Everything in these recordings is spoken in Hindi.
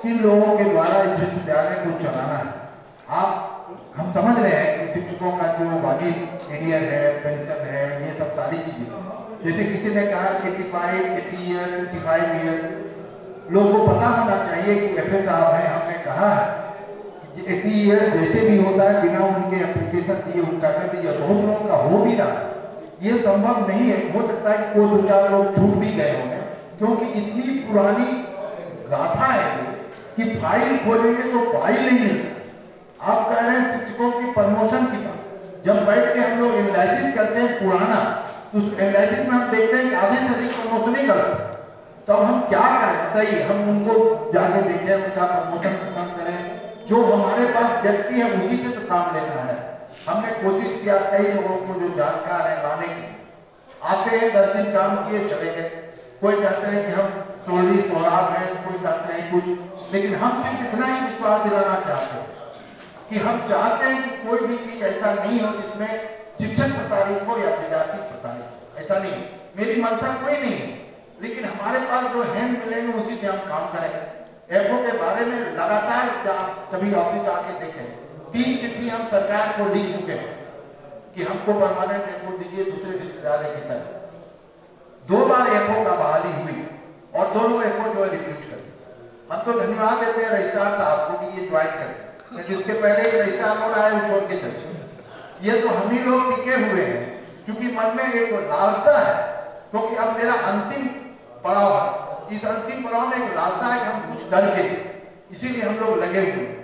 किन लोगों के द्वारा इस विश्वविद्यालय को चलाना है। हम समझ रहे हैं कि शिक्षकों का जो वाजिब एरियर है, पेंशन है, ये सब सारी चीजें, जैसे किसी ने कहा 85, 80 ईयर्स, 85 ईयर्स, लोगों को पता होना चाहिए कि एफए साहब है, हमने कहा है कि 80 ईयर्स जैसे भी होता है बिना उनके एप्लीकेशन दिए उनका कर दिया, बहुत लोगों का हो भी रहा है। ये संभव नहीं है, हो सकता है कि कोई दो चार लोग छूट भी गए होंगे, क्योंकि इतनी पुरानी गाथा है कि फाइल खोलेंगे तो फाइल नहीं मिलती। आप कह रहे हैं शिक्षकों की प्रमोशन की बात, जब बैठ के हम लोग एनालिसिस करते हैं पुराना, तो उस एनालिसिस में हम देखते हैं कि आधे से अधिक प्रमोशन ही गलत। तो अब हम क्या करें बताइए, हम उनको जाके देखें, उनका प्रमोशन खत्म करें, जो हमारे पास व्यक्ति है उसी से तो काम लेना है। हमने कोशिश किया कई लोगों को जो जानकार है लाने की, आते हैं 10 दिन काम किए चले गए, कोई कहते हैं कि हम सोली सोराब हैं, कोई कहते हैं कुछ, लेकिन हम सिर्फ इतना ही विश्वास दिलाना चाहते हैं कि हम चाहते हैं कि कोई भी चीज ऐसा नहीं हो जिसमें शिक्षक प्रताड़ित हो या विद्यार्थी प्रताड़ित हो, ऐसा नहीं। मेरी मंशा कोई नहीं है, लेकिन हमारे पास जो हैंड मिलेंगे उसी से हम काम करेंगे। एफओ के बारे में लगातार कभी ऑफिस आके देखें, 3 चिट्ठी हम सरकार को लिख चुके हैं कि हमको परमानेंट एफओ दीजिए दूसरे विश्वविद्यालय की तरह। 2 बार एफओ का बहाली हुई और दोनों एफओ जो है रिफ्यूज कर दिए। हम तो धन्यवाद देते हैं रजिस्ट्रार साहब को कि ये ज्वाइन करें, जिसके पहले रजिस्ट्रार हो रहा है वो छोड़ के चले। ये तो हम ही लोग टिके हुए हैं, क्योंकि मन में एक लालसा है, क्योंकि अब मेरा अंतिम पड़ाव है। इस अंतिम पड़ाव में एक लालसा है कि हम कुछ करके, इसीलिए हम लोग लगे हुए हैं।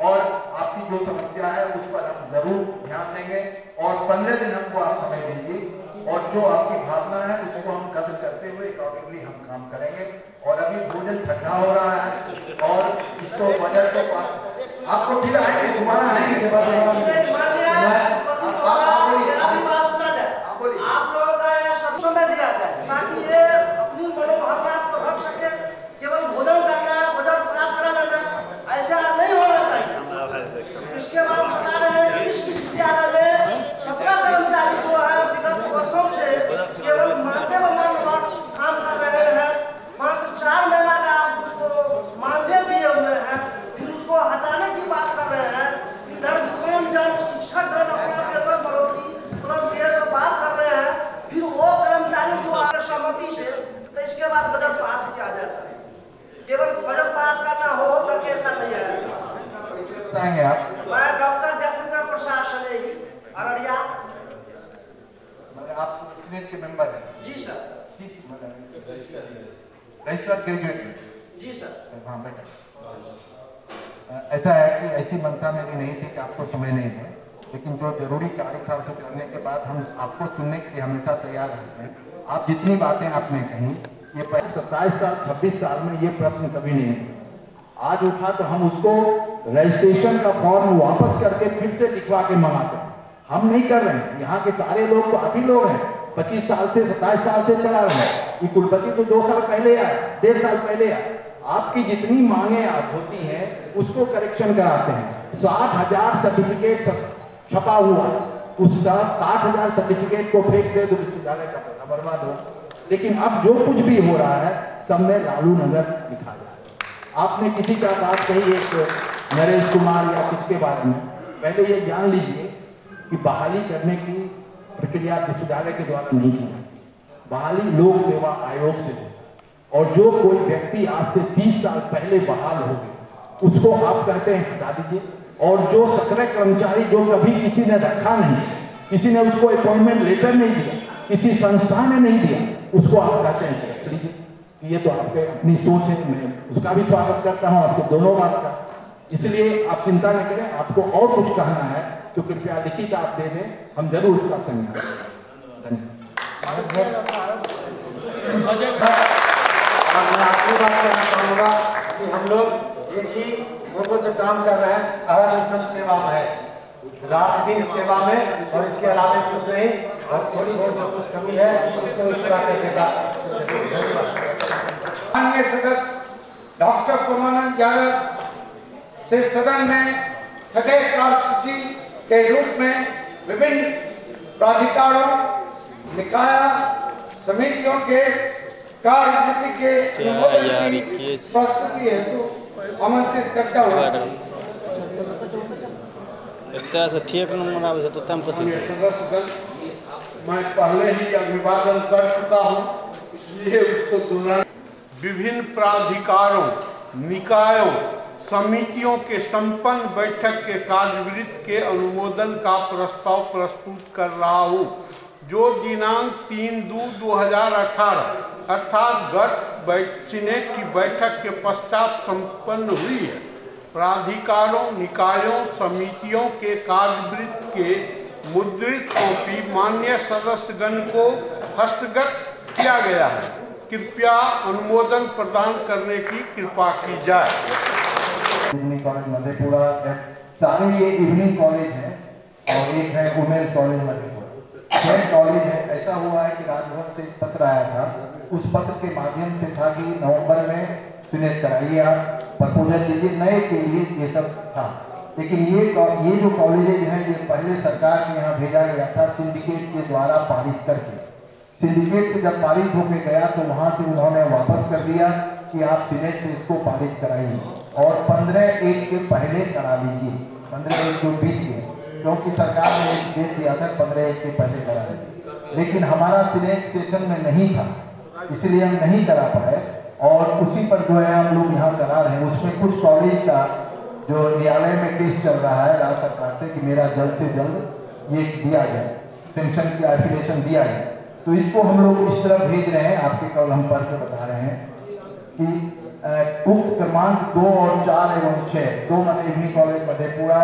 और आपकी जो समस्या है उस पर हम जरूर ध्यान देंगे और 15 दिन हमको आप समय दीजिए और जो आपकी भावना है उसको हम कदर करते हुए अकॉर्डिंगली हम काम करेंगे। और अभी भोजन ठंडा हो रहा है और इसको बजट को पास आपको फिर आएंगे, दोबारा आएंगे। आप लोगों का सब समय दिया जाए ताकि ये अपनी मनोभावना को रख सके। केवल भोजन करना, बजट पास करा लेना, ऐसा नहीं होना चाहिए। इसके बाद बता रहे हैं इस विश्वविद्यालय में 17 कर्मचारी जो है विगत वर्षों से केवल मानदेय काम कर रहे हैं। मात्र 4 महीना का उसको मानदेय दिए हुए हैं, फिर उसको हटाने की बात कर रहे हैं। इधर विद्वान जन, शिक्षक जन अपना वेतन बढ़ोतरी प्लस ये सब बात कर रहे हैं, फिर वो कर्मचारी जो आगे सहमति से, तो इसके बाद बजट पास किया जाए सर। केवल बजट पास करना हो करके ऐसा नहीं है। आप मैं डॉक्टर जयशंकर प्रसाद सनेही, अररिया। आप सीनेट के मेंबर हैं? जी सर। Registrar graduate? जी सर। हाँ बेटा, ऐसा है कि ऐसी मंशा मेरी नहीं थी कि आपको समय नहीं है, लेकिन जो जरूरी कार्य था उसे करने के बाद हम आपको सुनने के लिए हमेशा तैयार रहते हैं। आप जितनी बातें आपने कही, ये 27 साल 26 साल में ये प्रश्न कभी नहीं आज उठा, तो हम उसको रजिस्ट्रेशन का फॉर्म वापस करके फिर से लिखवा के मंगाते हैं। हम नहीं कर रहे हैं, यहाँ के सारे लोग तो आप ही लोग हैं, 25 साल से 27 साल से चला रहे हैं। ये कुलपति तो 2 साल पहले आए, 1.5 साल पहले आए। आपकी जितनी मांगे आप होती हैं उसको करेक्शन कराते हैं। 60,000 सर्टिफिकेट छपा हुआ, उस 60,000 सर्टिफिकेट को फेंक दे तो विश्वविद्यालय का पैसा बर्बाद हो। लेकिन अब जो कुछ भी हो रहा है सब में लालू नगर लिखा जाए। आपने किसी का बात कही, एक नरेश कुमार या किसके बारे में, पहले ये जान लीजिए कि बहाली करने की प्रक्रिया विश्वविद्यालय के द्वारा नहीं की जाती। बहाली लोक सेवा आयोग से हो, और जो कोई व्यक्ति आज से 30 साल पहले बहाल हो गए उसको आप कहते हैं हटा दीजिए, और जो 17 कर्मचारी जो कभी किसी ने रखा नहीं, किसी ने उसको अपॉइंटमेंट लेटर नहीं दिया, किसी संस्था ने नहीं दिया, उसको आप कहते हैं रख लीजिए। ये तो आपके अपनी सोच है, मैं उसका भी स्वागत करता हूँ, आपको दोनों बात का। इसलिए आप चिंता न करें, आपको और कुछ कहना है तो कृपया लिखित आप दे दें, हम जरूर उसका संज्ञान करें। मैं आपकी बात करना चाहूँगा कि हम लोग एक ही लोगों से काम कर रहे हैं, अहर्निशम सेवा में है, रात दिन सेवा में, और इसके अलावा कुछ नहीं। और थोड़ी बहुत जो कुछ कमी है उसको पूरा करने का माननीय सदस्य डॉक्टर परमानंद यादव से सदन में सदैव कार्यसूची के रूप में विभिन्न प्राधिकारों, निकाय समितियों के कार्यनीति के अनुमोदन की प्रस्तुति हेतु आमंत्रित करता हूँ। ठीक नंबर आवे तो तम कथी सदस्यगण, मैं पहले ही अभिवादन कर चुका हूँ, इसलिए उसको दोहराना। विभिन्न प्राधिकारों, निकायों, समितियों के संपन्न बैठक के कार्यवृत्त के अनुमोदन का प्रस्ताव प्रस्तुत कर रहा हूँ, जो दिनांक 3/2/2018 अर्थात गत सीनेट की बैठक के पश्चात संपन्न हुई है। प्राधिकारों, निकायों, समितियों के कार्यवृत्त के मुद्रित कॉपी माननीय सदस्यगण को हस्तगत किया गया है। कृपया अनुमोदन प्रदान करने की कृपा की जाए। इवनिंग कॉलेज मधेपुरा, सारे ये इवनिंग कॉलेज हैं और एक है वुमेन्स कॉलेज मधेपुरा। 6 कॉलेज है। ऐसा हुआ है कि राजभवन से एक पत्र आया था, उस पत्र के माध्यम से था कि नवंबर में सीनेट कराइए, आप प्रपोजल दीजिए, नए के लिए ये सब था। लेकिन ये जो कॉलेज है ये पहले सरकार के यहाँ भेजा गया था सिंडिकेट के द्वारा पारित करके। सिंडिकेट से जब पारित होकर गया तो वहाँ से उन्होंने वापस कर दिया कि आप सीनेट से इसको पारित कराइए और 15/1 के पहले करा लीजिए। 15/1 जो बीत गए, क्योंकि सरकार ने एक डेट दिया था 15/1 के पहले करा लीजिए, लेकिन हमारा सीनेट सेशन में नहीं था, इसलिए हम नहीं करा पाए और उसी पर जो है हम लोग यहाँ करा रहे हैं। उसमें कुछ कॉलेज का जो न्यायालय में केस चल रहा है राज्य सरकार से कि मेरा जल्द से जल्द ये दिया जाए, सेंक्शन की एप्लीकेशन दिया जाए, तो इसको हम लोग इस तरह भेज रहे हैं। आपके कल हम पढ़ के बता रहे हैं कि उक्त क्रमांक 2 और 4 एवं 6, 2 माने इवनिंग कॉलेज मधेपुरा,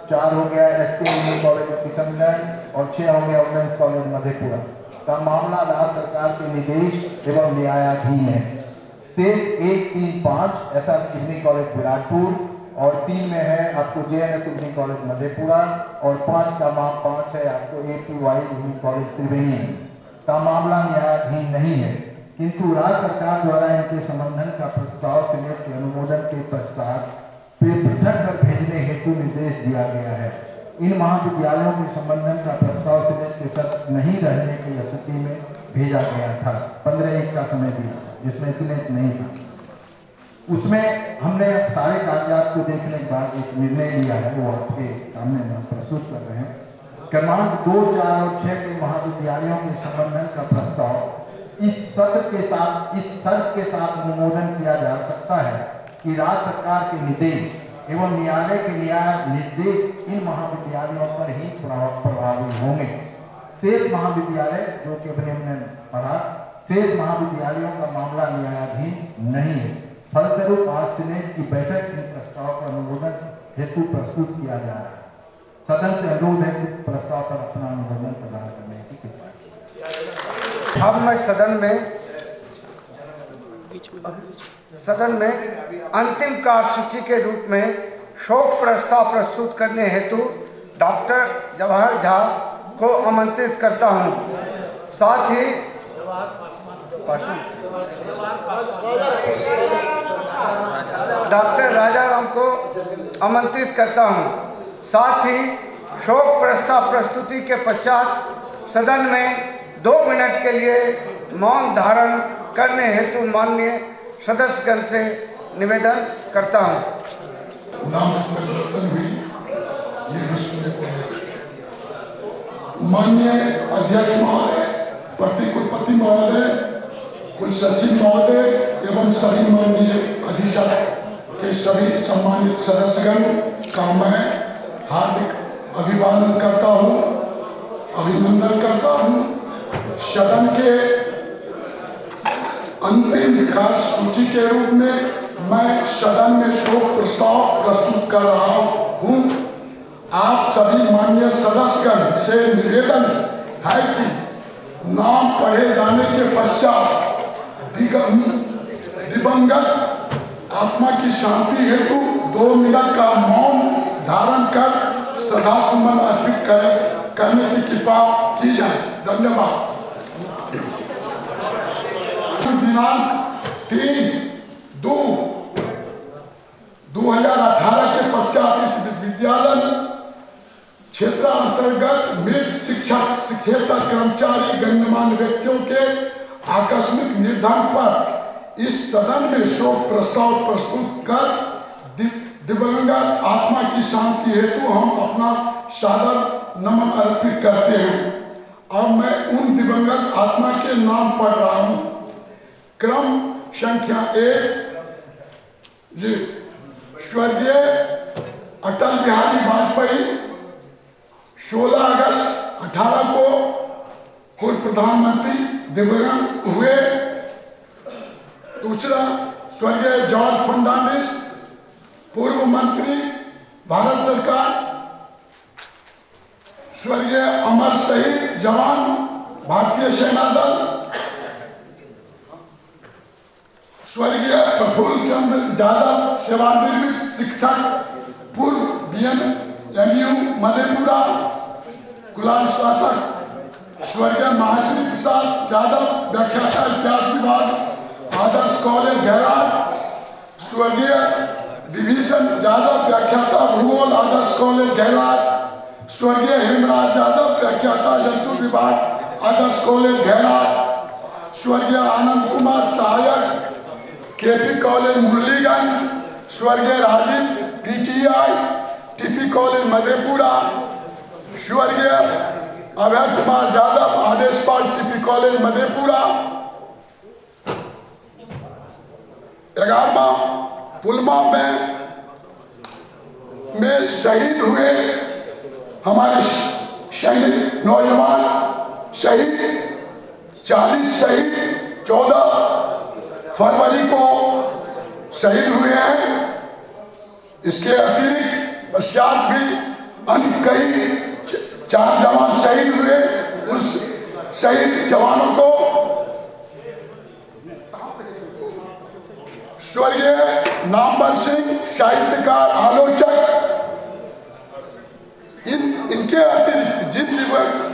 4 हो गया SK इवनिंग कॉलेज किशनगंज और 6 हो गया वुमेन्स कॉलेज मधेपुरा का मामला राज्य सरकार के निर्देश एवं न्यायाधीन है। शेष 1, 3, 5 ऐसा इवनिंग कॉलेज विराटपुर और 3 में है आपको JNS इवनिंग कॉलेज मधेपुरा और 5 का 5 है आपको APY इवनिंग कॉलेज त्रिवेणी का मामला न्यायाधीन नहीं है, किंतु राज्य सरकार द्वारा इनके संबंधन का प्रस्ताव सीनेट के अनुमोदन के पश्चात पृथक कर भेजने हेतु निर्देश दिया गया है। इन महाविद्यालयों के संबंधन का प्रस्ताव सीनेट के साथ नहीं रहने की स्थिति में भेजा गया था। 15/1 का समय दिया था जिसमें सीनेट नहीं था। उसमें हमने सारे कागजात को देखने के बाद एक निर्णय लिया है, वो आपके सामने हम प्रस्तुत कर रहे हैं। क्रमांक 2, 4 और 6 के महाविद्यालयों के संबंधन का प्रस्ताव इस शर्त के साथ अनुमोदन किया जा सकता है कि राज्य सरकार के निर्देश एवं न्यायालय के निर्देश इन महाविद्यालयों पर ही प्रभावी होंगे। शेष महाविद्यालय जो कि अभी हमने पढ़ा, शेष महाविद्यालयों का मामला न्यायाधीन नहीं है। फलस्वरूप आज सीनेट की बैठक इन प्रस्ताव का अनुमोदन हेतु प्रस्तुत किया जा रहा है। सदन से अनुरोध है कि प्रस्ताव पर अपना अनुमोदन प्रदान करने की कृपा। अब मैं सदन में अंतिम कार्यसूची के रूप में शोक प्रस्ताव प्रस्तुत करने हेतु डॉक्टर जवाहर झा को आमंत्रित करता हूं। साथ ही डॉक्टर राजाराम को आमंत्रित करता हूं। साथ ही शोक प्रस्ताव प्रस्तुति के पश्चात सदन में 2 मिनट के लिए मौन धारण करने हेतु माननीय सदस्यगण से निवेदन करता हूं। नाम परिवर्तन हुई ये भी सुनने को मिला। माननीय अध्यक्ष महोदय, प्रतिकुलपति महोदय, कुल सचिव महोदय एवं सभी माननीय अधीक्षक के सभी सम्मानित सदस्यगण का मैं हार्दिक अभिवादन करता हूं, अभिनंदन करता हूं। सदन के अंतिम कार्यसूची के रूप में मैं सदन में शोक प्रस्ताव प्रस्तुत कर रहा हूं। आप सभी माननीय सदस्यगण से निवेदन है कि नाम पढ़े जाने के पश्चात दिवंगत आत्मा की शांति हेतु 2 मिनट का मौन धारण कर श्रद्धासुमन अर्पित करने की कृपा की जाए। धन्यवाद। दिनांक 3/2/2018 के पश्चात इस विश्वविद्यालय क्षेत्र अंतर्गत मृत शिक्षक, शिक्षेतर कर्मचारी, गण्यमान्य व्यक्तियों के आकस्मिक निधन पर इस सदन में शोक प्रस्ताव प्रस्तुत कर की शांति हेतु हम अपना सादर नमन अर्पित करते हैं। अब मैं उन दिवंगत आत्मा के नाम पढ़ रहा हूं। क्रम संख्या 1 जी, स्वर्गीय अटल बिहारी वाजपेयी 16 अगस्त 18 को पूर्व प्रधानमंत्री दिवंगत हुए। दूसरा, स्वर्गीय जॉर्ज फर्नांडिस पूर्व मंत्री भारत सरकार। स्वर्गीय अमर शहीद जवान भारतीय सेना दल। स्वर्गीय प्रफुल्ल चंद्र यादव सेवानिवृत्त शिक्षक पूर्व BNMU मधेपुरा गुलाम शासक। स्वर्गीय महाश्री प्रसाद यादव व्याख्याता इतिहास विभाग आदर्श कॉलेज गैराज। स्वर्गीय विभीषण यादव व्याख्याता भूगोल आदर्श कॉलेज गैराज। स्वर्गीय हेमराज यादव व्याख्याता जंतु विभाग आदर्श कॉलेज गैराज। स्वर्गीय आनंद कुमार सहायक KP कॉलेज मुरलीगंज। स्वर्गीय Rajiv PTI TP college Madhepura. स्वर्गीय अभय कुमार यादव आदेशपाल TP कॉलेज मधेपुरा। 11वां पुलवामा में शहीद हुए हमारे सैनिक नौजवान शहीद 40 शहीद 14 फरवरी को शहीद हुए हैं। इसके अतिरिक्त पश्चात भी अन्य कई 4 जवान शहीद हुए। उस शहीद जवानों को स्वर्गीय नामवर सिंह साहित्यकार आलोचक, इनके अतिरिक्त जिन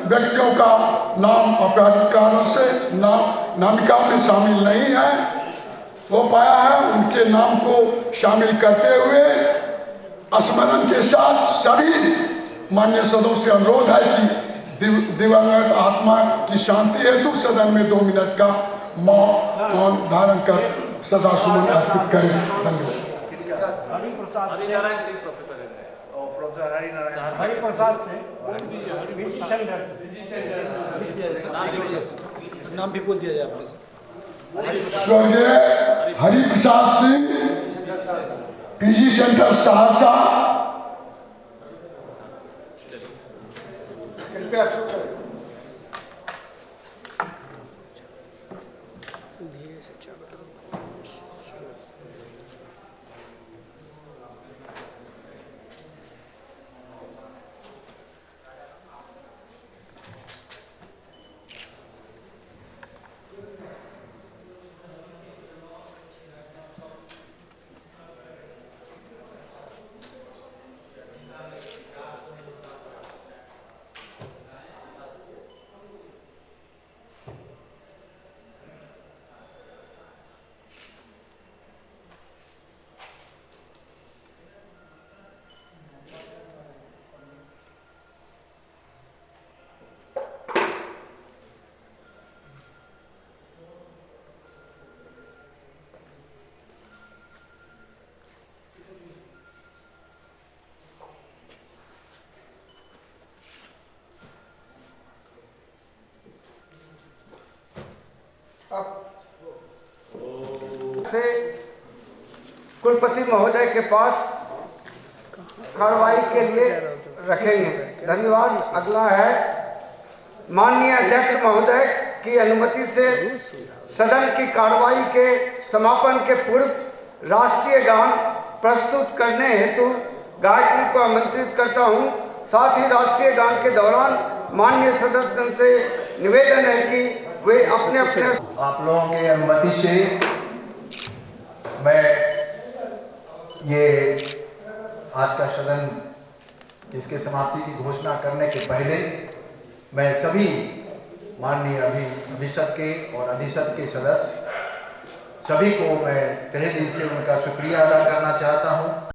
व्यक्तियों का नाम आपराधिक कारणों से नामिका में शामिल नहीं है वो पाया है, उनके नाम को शामिल करते हुए स्मरण के साथ सभी माननीय सदस्यों से अनुरोध है कि दिवंगत आत्मा की शांति हेतु सदन में 2 मिनट का मौन धारण कर सदा सुमन अर्पित करें। धन्यवाद। हरिप्रसाद से नाम भी बोल दिया जाए आपने। स्वर्गीय हरिप्रसाद सिंह PG सेंटर सहरसा। से कुलपति महोदय के पास कार्रवाई के लिए रखेंगे। धन्यवाद। अगला है माननीय अध्यक्ष महोदय की अनुमति से सदन की कार्रवाई के समापन के पूर्व राष्ट्रीय गान प्रस्तुत करने हेतु गायकों को आमंत्रित करता हूं। साथ ही राष्ट्रीय गान के दौरान माननीय सदस्यों से निवेदन है कि वे अपने अपने आप लोगों के अनुमति से मैं ये आज का सदन इसके समाप्ति की घोषणा करने के पहले मैं सभी माननीय अभिषद के और अधिषद के सदस्य सभी को मैं तहे दिल से उनका शुक्रिया अदा करना चाहता हूँ।